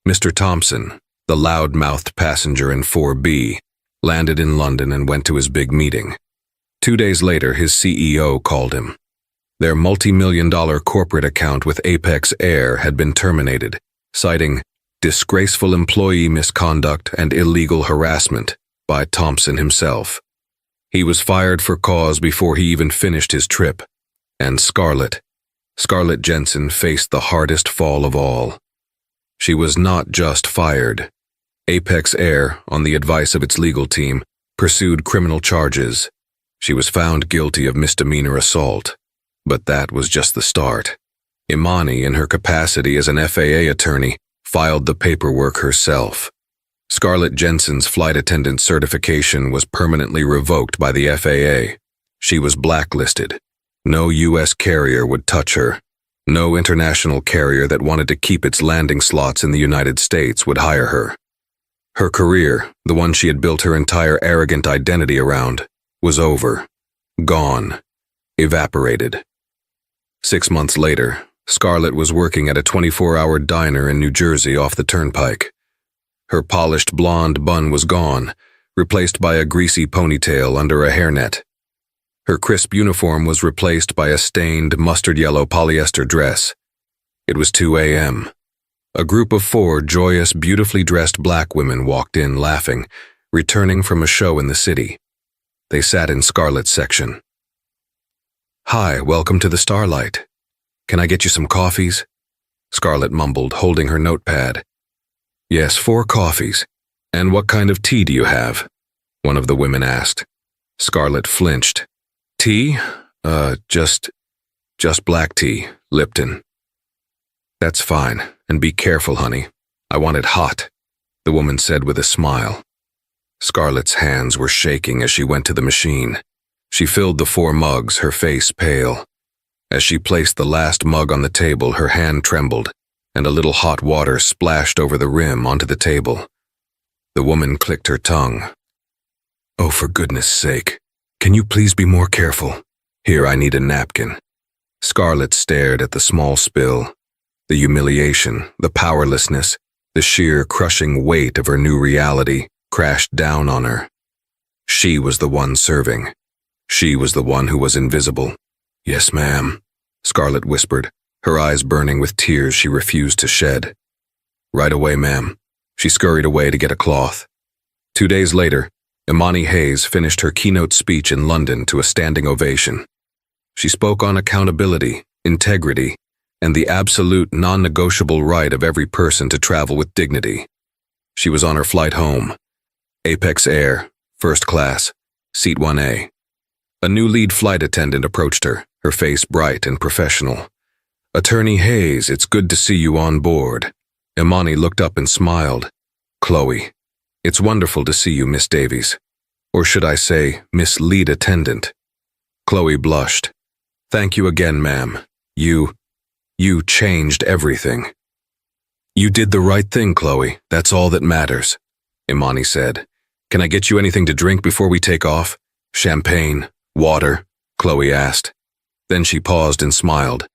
[SPEAKER 1] Mr. Thompson, the loud-mouthed passenger in 4B, landed in London and went to his big meeting. 2 days later, his CEO called him. Their multi-million-dollar corporate account with Apex Air had been terminated, citing disgraceful employee misconduct and illegal harassment by Thompson himself. He was fired for cause before he even finished his trip. And Scarlett Jensen faced the hardest fall of all. She was not just fired. Apex Air, on the advice of its legal team, pursued criminal charges. She was found guilty of misdemeanor assault. But that was just the start. Imani, in her capacity as an FAA attorney, filed the paperwork herself. Scarlett Jensen's flight attendant certification was permanently revoked by the FAA. She was blacklisted. No U.S. carrier would touch her. No international carrier that wanted to keep its landing slots in the United States would hire her. Her career, the one she had built her entire arrogant identity around, was over. Gone. Evaporated. 6 months later, Scarlett was working at a 24-hour diner in New Jersey off the turnpike. Her polished blonde bun was gone, replaced by a greasy ponytail under a hairnet. Her crisp uniform was replaced by a stained mustard-yellow polyester dress. It was 2 a.m. A group of 4 joyous, beautifully dressed black women walked in laughing, returning from a show in the city. They sat in Scarlett's section. "Hi, welcome to the Starlight. Can I get you some coffees?" Scarlett mumbled, holding her notepad. "Yes, 4 coffees. And what kind of tea do you have?" one of the women asked. Scarlett flinched. "Tea? Just black tea, Lipton." That's fine, and be careful, honey. I want it hot, the woman said with a smile. Scarlett's hands were shaking as she went to the machine. She filled the 4 mugs, her face pale. As she placed the last mug on the table, her hand trembled, and a little hot water splashed over the rim onto the table. The woman clicked her tongue. Oh, for goodness sake, can you please be more careful? Here, I need a napkin. Scarlett stared at the small spill. The humiliation, the powerlessness, the sheer crushing weight of her new reality crashed down on her. She was the one serving. She was the one who was invisible. Yes, ma'am, Scarlett whispered, her eyes burning with tears she refused to shed. Right away, ma'am. She scurried away to get a cloth. 2 days later, Imani Hayes finished her keynote speech in London to a standing ovation. She spoke on accountability, integrity, and the absolute non-negotiable right of every person to travel with dignity. She was on her flight home. Apex Air, first class, seat 1A. A new lead flight attendant approached her, her face bright and professional. Attorney Hayes, it's good to see you on board. Imani looked up and smiled. Chloe, it's wonderful to see you, Miss Davies. Or should I say, Miss Lead Attendant. Chloe blushed. Thank you again, ma'am. You changed everything. You did the right thing, Chloe. That's all that matters, Imani said. Can I get you anything to drink before we take off? Champagne, water, Chloe asked. Then she paused and smiled.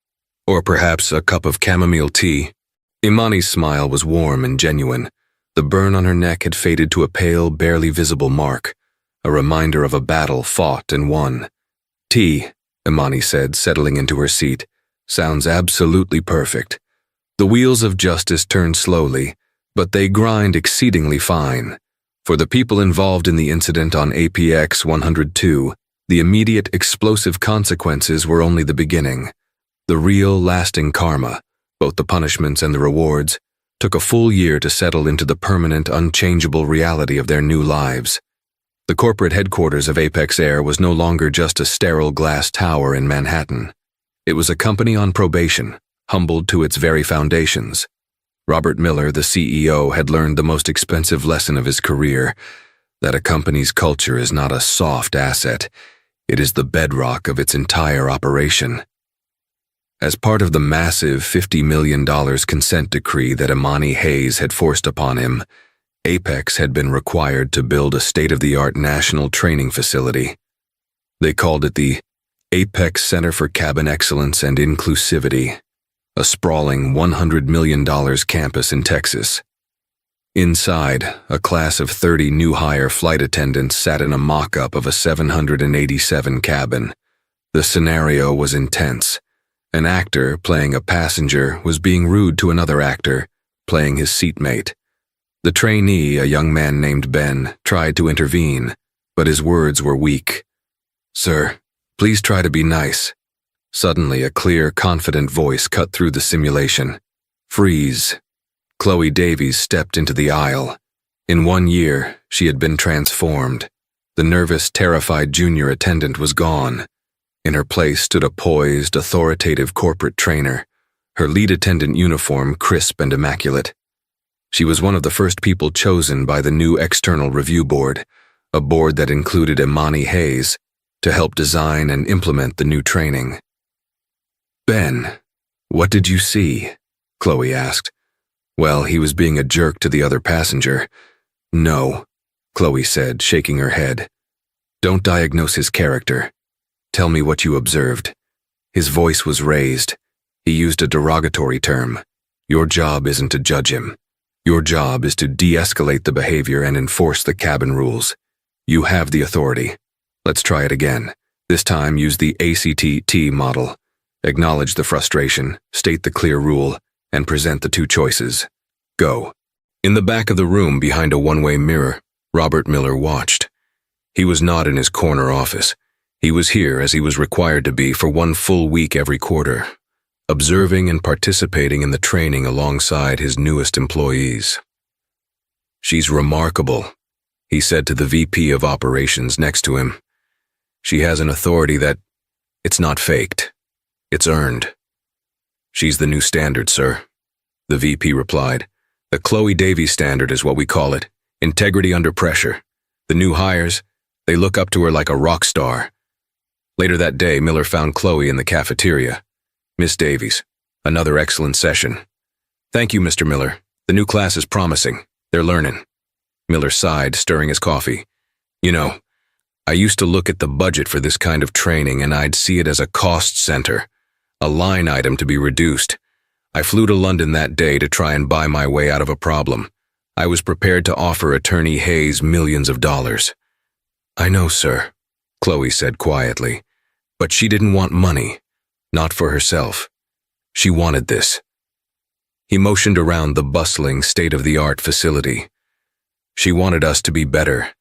[SPEAKER 1] Or perhaps a cup of chamomile tea. Imani's smile was warm and genuine. The burn on her neck had faded to a pale, barely visible mark, a reminder of a battle fought and won. Tea, Imani said, settling into her seat. Sounds absolutely perfect. The wheels of justice turn slowly, but they grind exceedingly fine. For the people involved in the incident on APX 102, the immediate explosive consequences were only the beginning. The real, lasting karma, both the punishments and the rewards, took a full year to settle into the permanent, unchangeable reality of their new lives. The corporate headquarters of Apex Air was no longer just a sterile glass tower in Manhattan. It was a company on probation, humbled to its very foundations. Robert Miller, the CEO, had learned the most expensive lesson of his career, that a company's culture is not a soft asset, it is the bedrock of its entire operation. As part of the massive $50 million consent decree that Imani Hayes had forced upon him, Apex had been required to build a state-of-the-art national training facility. They called it the Apex Center for Cabin Excellence and Inclusivity, a sprawling $100 million campus in Texas. Inside, a class of 30 new-hire flight attendants sat in a mock-up of a 787 cabin. The scenario was intense. An actor, playing a passenger, was being rude to another actor, playing his seatmate. The trainee, a young man named Ben, tried to intervene, but his words were weak. Sir, please try to be nice. Suddenly, a clear, confident voice cut through the simulation. Freeze. Chloe Davies stepped into the aisle. In 1 year, she had been transformed. The nervous, terrified junior attendant was gone. In her place stood a poised, authoritative corporate trainer, her lead attendant uniform crisp and immaculate. She was one of the first people chosen by the new external review board, a board that included Imani Hayes, to help design and implement the new training. Ben, what did you see? Chloe asked. Well, he was being a jerk to the other passenger. No, Chloe said, shaking her head. Don't diagnose his character. Tell me what you observed. His voice was raised. He used a derogatory term. Your job isn't to judge him. Your job is to de-escalate the behavior and enforce the cabin rules. You have the authority. Let's try it again. This time use the ACT-T model. Acknowledge the frustration, state the clear rule, and present the 2 choices. Go. In the back of the room behind a one-way mirror, Robert Miller watched. He was not in his corner office. He was here as he was required to be for 1 full week every quarter, observing and participating in the training alongside his newest employees. She's remarkable, he said to the VP of operations next to him. She has an authority that, it's not faked, it's earned. She's the new standard, sir, the VP replied. "The Chloe Davies standard is what we call it. Integrity under pressure. The new hires, they look up to her like a rock star." Later that day, Miller found Chloe in the cafeteria. "Miss Davies, another excellent session." "Thank you, Mr. Miller. The new class is promising. They're learning." Miller sighed, stirring his coffee. "You know, I used to look at the budget for this kind of training and I'd see it as a cost center, a line item to be reduced. I flew to London that day to try and buy my way out of a problem. I was prepared to offer Attorney Hayes millions of dollars." "I know, sir," Chloe said quietly, "but she didn't want money, not for herself. She wanted this." He motioned around the bustling, state-of-the-art facility. "She wanted us to be better.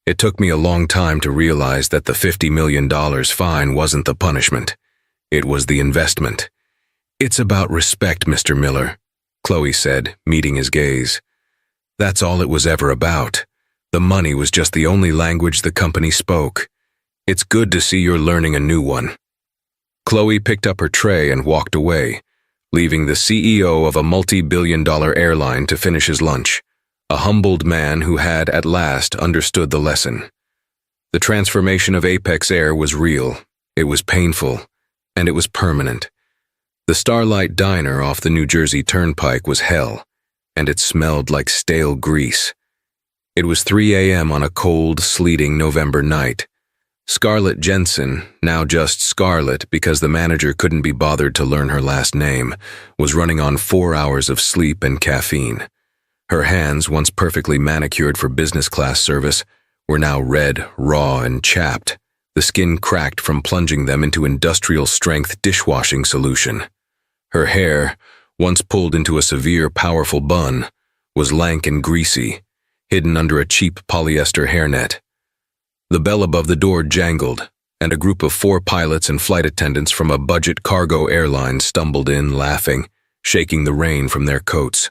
[SPEAKER 1] It took me a long time to realize that the $50 million fine wasn't the punishment. It was the investment." "It's about respect, Mr. Miller," Chloe said, meeting his gaze. "That's all it was ever about. The money was just the only language the company spoke. It's good to see you're learning a new one." Chloe picked up her tray and walked away, leaving the CEO of a multi-billion-dollar airline to finish his lunch, a humbled man who had at last understood the lesson. The transformation of Apex Air was real, it was painful, and it was permanent. The Starlight Diner off the New Jersey Turnpike was hell, and it smelled like stale grease. It was 3 a.m. on a cold, sleeting November night. Scarlett Jensen, now just Scarlett because the manager couldn't be bothered to learn her last name, was running on 4 hours of sleep and caffeine. Her hands, once perfectly manicured for business class service, were now red, raw, and chapped, the skin cracked from plunging them into industrial-strength dishwashing solution. Her hair, once pulled into a severe, powerful bun, was lank and greasy, hidden under a cheap polyester hairnet. The bell above the door jangled, and a group of 4 pilots and flight attendants from a budget cargo airline stumbled in, laughing, shaking the rain from their coats.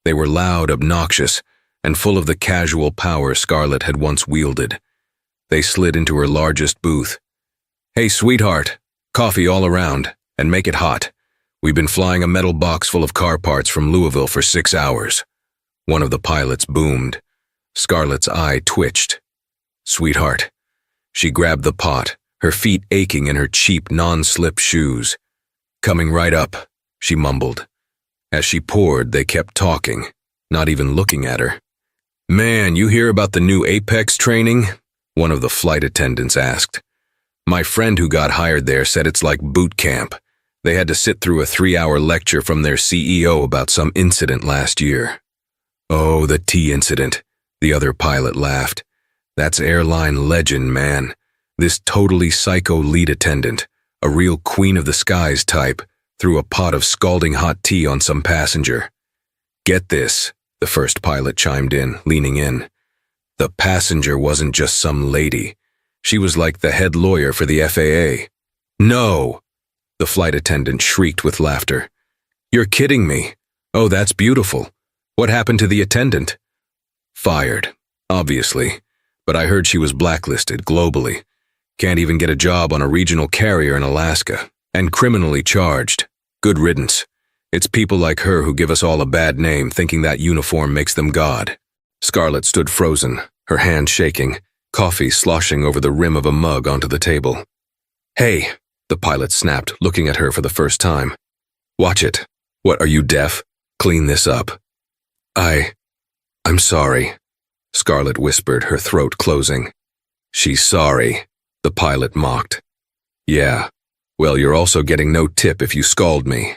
[SPEAKER 1] They were loud, obnoxious, and full of the casual power Scarlett had once wielded. They slid into her largest booth. "Hey, sweetheart, coffee all around, and make it hot. We've been flying a metal box full of car parts from Louisville for 6 hours. One of the pilots boomed. Scarlett's eye twitched. "Sweetheart." She grabbed the pot, her feet aching in her cheap, non-slip shoes. "Coming right up," she mumbled. As she poured, they kept talking, not even looking at her. "Man, you hear about the new Apex training?" one of the flight attendants asked. "My friend who got hired there said it's like boot camp. They had to sit through a 3-hour lecture from their CEO about some incident last year." "Oh, the T incident," the other pilot laughed. "That's airline legend, man. This totally psycho lead attendant, a real queen of the skies type, threw a pot of scalding hot tea on some passenger." "Get this," the first pilot chimed in, leaning in. "The passenger wasn't just some lady. She was like the head lawyer for the FAA." "No!" the flight attendant shrieked with laughter. "You're kidding me. Oh, that's beautiful. What happened to the attendant?" "Fired, obviously, but I heard she was blacklisted globally. Can't even get a job on a regional carrier in Alaska, and criminally charged. Good riddance. It's people like her who give us all a bad name, thinking that uniform makes them God." Scarlett stood frozen, her hand shaking, coffee sloshing over the rim of a mug onto the table. "Hey," the pilot snapped, looking at her for the first time. "Watch it. What, are you deaf? Clean this up." I'm sorry," Scarlett whispered, her throat closing. "She's sorry," the pilot mocked. "Yeah, well, you're also getting no tip if you scald me."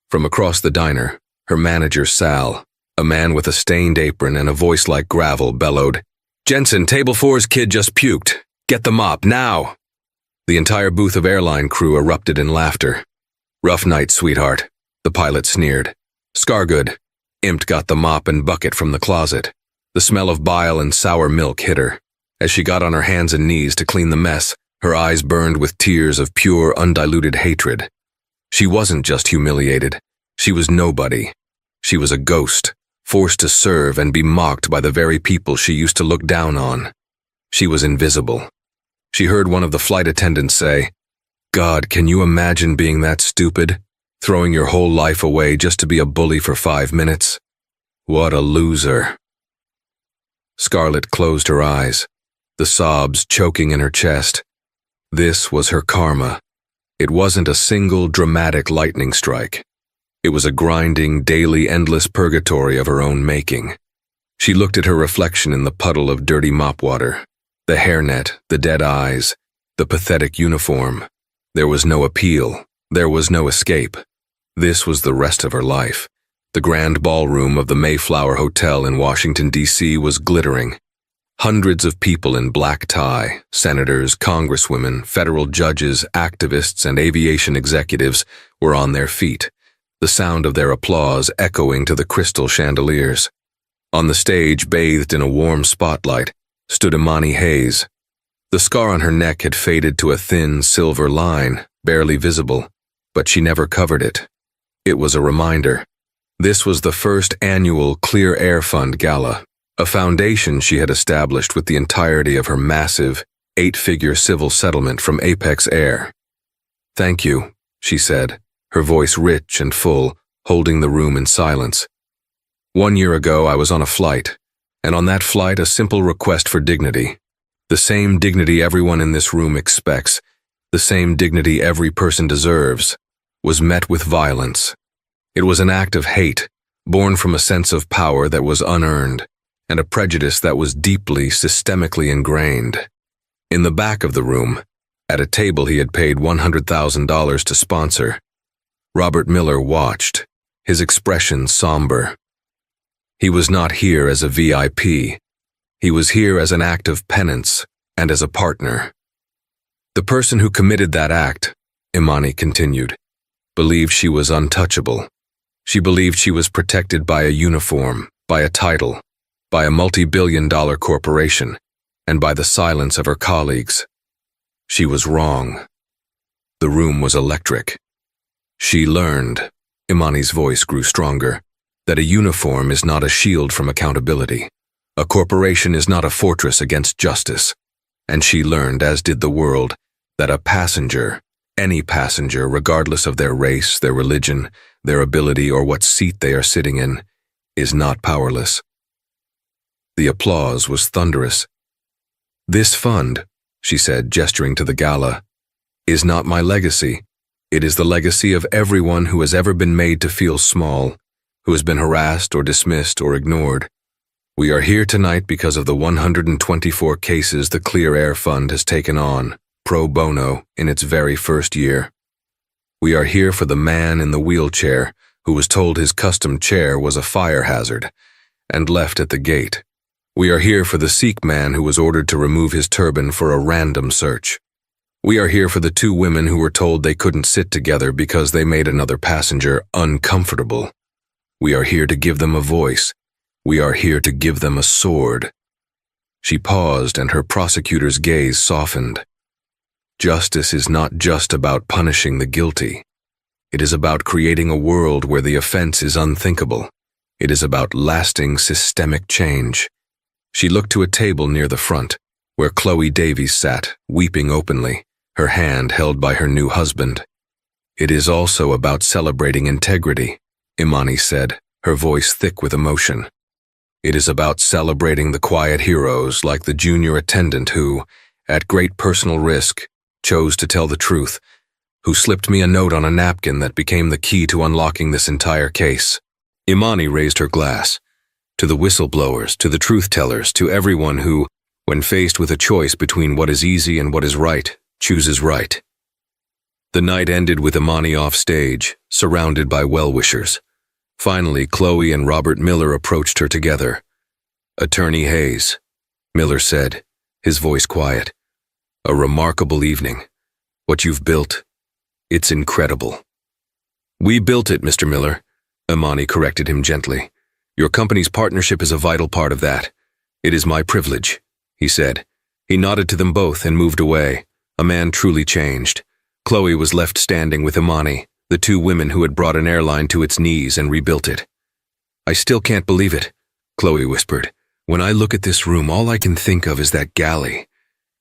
[SPEAKER 1] From across the diner, her manager Sal, a man with a stained apron and a voice like gravel, bellowed, "Jensen, table 4's kid just puked. Get the mop, now!" The entire booth of airline crew erupted in laughter. "Rough night, sweetheart," the pilot sneered. "Scargood." Impt got the mop and bucket from the closet. The smell of bile and sour milk hit her. As she got on her hands and knees to clean the mess, her eyes burned with tears of pure, undiluted hatred. She wasn't just humiliated. She was nobody. She was a ghost, forced to serve and be mocked by the very people she used to look down on. She was invisible. She heard one of the flight attendants say, "God, can you imagine being that stupid? Throwing your whole life away just to be a bully for 5 minutes? What a loser. Scarlett closed her eyes, the sobs choking in her chest. This was her karma. It wasn't a single dramatic lightning strike. It was a grinding, daily, endless purgatory of her own making. She looked at her reflection in the puddle of dirty mop water, the hairnet, the dead eyes, the pathetic uniform. There was no appeal. There was no escape. This was the rest of her life. The grand ballroom of the Mayflower Hotel in Washington, D.C. was glittering. Hundreds of people in black tie, senators, congresswomen, federal judges, activists, and aviation executives were on their feet, the sound of their applause echoing to the crystal chandeliers. On the stage, bathed in a warm spotlight, stood Imani Hayes. The scar on her neck had faded to a thin silver line, barely visible, but she never covered it. It was a reminder. This was the first annual Clear Air Fund Gala, a foundation she had established with the entirety of her massive, 8-figure civil settlement from Apex Air. "Thank you," she said, her voice rich and full, holding the room in silence. "1 year ago, I was on a flight, and on that flight, a simple request for dignity. The same dignity everyone in this room expects, the same dignity every person deserves, was met with violence. It was an act of hate, born from a sense of power that was unearned, and a prejudice that was deeply, systemically ingrained. In the back of the room, at a table he had paid $100,000 to sponsor, Robert Miller watched, his expression somber. He was not here as a VIP. He was here as an act of penance and as a partner. The person who committed that act, Imani continued, believed she was untouchable. She believed she was protected by a uniform, by a title, by a multi-billion-dollar corporation, and by the silence of her colleagues. She was wrong. The room was electric. She learned, Imani's voice grew stronger, that a uniform is not a shield from accountability. A corporation is not a fortress against justice. And she learned, as did the world, that a passenger, any passenger, regardless of their race, their religion, their ability, or what seat they are sitting in, is not powerless. The applause was thunderous. "This fund," she said, gesturing to the gala, "is not my legacy. It is the legacy of everyone who has ever been made to feel small, who has been harassed or dismissed or ignored. We are here tonight because of the 124 cases the Clear Air Fund has taken on, pro bono, in its very first year. We are here for the man in the wheelchair who was told his custom chair was a fire hazard and left at the gate. We are here for the Sikh man who was ordered to remove his turban for a random search. We are here for the 2 women who were told they couldn't sit together because they made another passenger uncomfortable. We are here to give them a voice. We are here to give them a sword." She paused, and her prosecutor's gaze softened. Justice is not just about punishing the guilty. It is about creating a world where the offense is unthinkable. It is about lasting systemic change. She looked to a table near the front, where Chloe Davies sat, weeping openly, her hand held by her new husband. "It is also about celebrating integrity," Imani said, her voice thick with emotion. "It is about celebrating the quiet heroes like the junior attendant who, at great personal risk, chose to tell the truth, who slipped me a note on a napkin that became the key to unlocking this entire case." Imani raised her glass. "To the whistleblowers, to the truth-tellers, to everyone who, when faced with a choice between what is easy and what is right, chooses right." The night ended with Imani off stage, surrounded by well-wishers. Finally, Chloe and Robert Miller approached her together. "Attorney Hayes," Miller said, his voice quiet. "A remarkable evening. What you've built, it's incredible." "We built it, Mr. Miller," Imani corrected him gently. "Your company's partnership is a vital part of that. It is my privilege," he said. He nodded to them both and moved away, a man truly changed. Chloe was left standing with Imani, the 2 women who had brought an airline to its knees and rebuilt it. "I still can't believe it," Chloe whispered. "When I look at this room, all I can think of is that galley,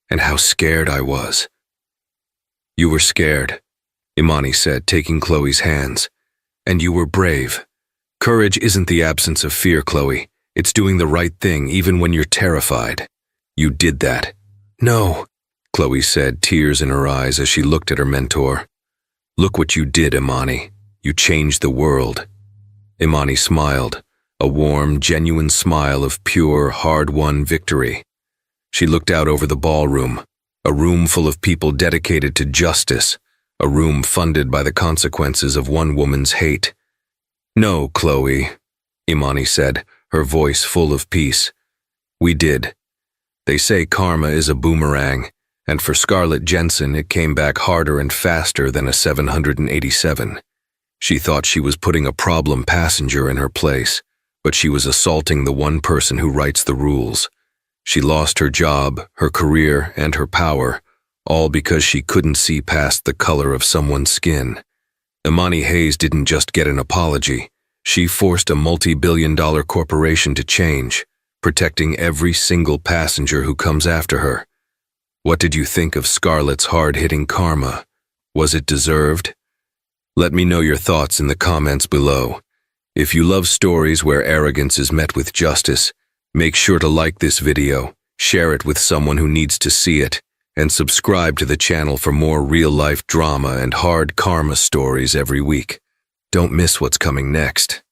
[SPEAKER 1] and how scared I was." "You were scared," Imani said, taking Chloe's hands. And you were brave. Courage isn't the absence of fear, Chloe. It's doing the right thing even when you're terrified. You did that. No, Chloe said, tears in her eyes as she looked at her mentor. Look what you did, Imani. You changed the world. Imani smiled, a warm, genuine smile of pure, hard-won victory. She looked out over the ballroom, a room full of people dedicated to justice, a room funded by the consequences of one woman's hate. No, Chloe, Imani said, her voice full of peace. We did. They say karma is a boomerang, and for Scarlett Jensen it came back harder and faster than a 787. She thought she was putting a problem passenger in her place, but she was assaulting the one person who writes the rules. She lost her job, her career, and her power, all because she couldn't see past the color of someone's skin. Imani Hayes didn't just get an apology. She forced a multi-billion-dollar corporation to change, protecting every single passenger who comes after her. What did you think of Scarlett's hard-hitting karma? Was it deserved? Let me know your thoughts in the comments below. If you love stories where arrogance is met with justice, make sure to like this video, share it with someone who needs to see it, and subscribe to the channel for more real-life drama and hard karma stories every week. Don't miss what's coming next.